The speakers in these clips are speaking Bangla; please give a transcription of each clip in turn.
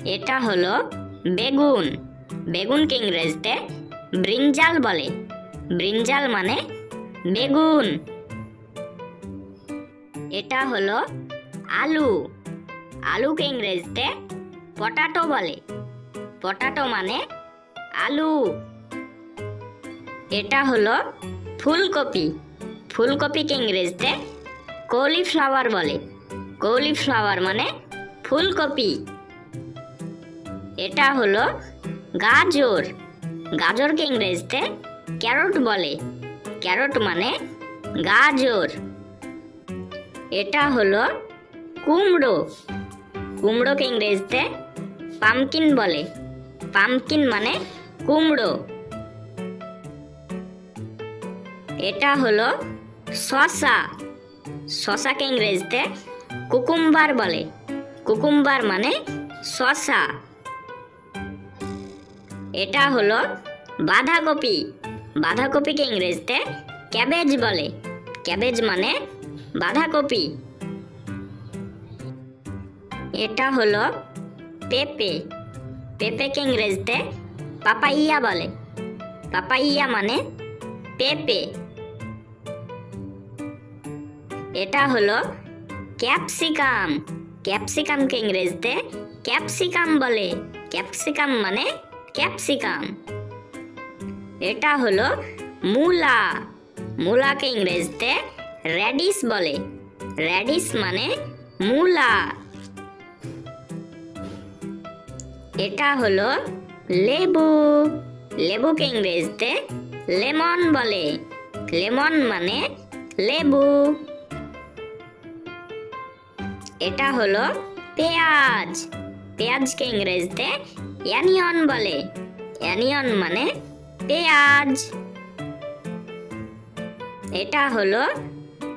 এটা হলো বেগুন। বেগুনকে ইংরেজিতে ব্রিঞ্জাল বলে। ব্রিঞ্জাল মানে বেগুন। এটা হলো আলু। আলুকে ইংরেজিতে পটাটো বলে। পটাটো মানে আলু। এটা হলো ফুলকপি। ফুলকপিকে ইংরেজিতে কলিফ্লাওয়ার বলে। কলিফ্লাওয়ার মানে ফুলকপি। এটা হলো গাজর। গাজরকে ইংরেজিতে ক্যারট বলে। ক্যারট মানে গাজর। এটা হলো কুমড়ো। কুমড়োকে ইংরেজিতে পামকিন বলে। পামকিন মানে কুমড়ো। এটা হলো শসা। শসাকে ইংরেজিতে কুকুম্বার বলে। কুকুম্বার মানে শসা। এটা হলো বাঁধাকপি। বাঁধাকপিকে ইংরেজিতে ক্যাবেজ বলে। ক্যাবেজ মানে বাঁধাকপি। এটা হলো পেঁপে। পেঁপেকে ইংরেজিতে পাপাইয়া বলে। পাপাইয়া মানে পেঁপে। এটা হলো ক্যাপসিকাম। ক্যাপসিকামকে ইংরেজিতে ক্যাপসিকাম বলে। ক্যাপসিকাম মানে ক্যাপসিকাম। এটা হলো মূলা। মূলাকে ইংরেজিতে র্যাডিশ বলে। র্যাডিশ মানে মূলা। এটা হলো লেবু। লেবুকে ইংরেজিতে লেমন বলে। লেমন মানে লেবু। এটা হলো পেঁয়াজ। পেঁয়াজকে ইংরেজিতে অনিয়ন বলে। অনিয়ন মানে পেঁয়াজ। এটা হলো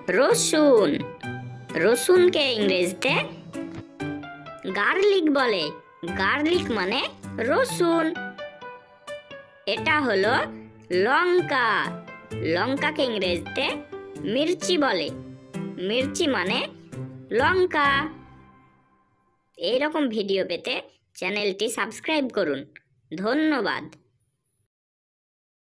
রসুন। রসুনকে ইংরেজিতে গার্লিক বলে। গার্লিক মানে রসুন। এটা হলো লঙ্কা। লঙ্কাকে ইংরেজিতে মির্চি বলে। মির্চি মানে লঙ্কা। এইরকম ভিডিও পেতে চ্যানেলটি সাবস্ক্রাইব করুন। ধন্যবাদ।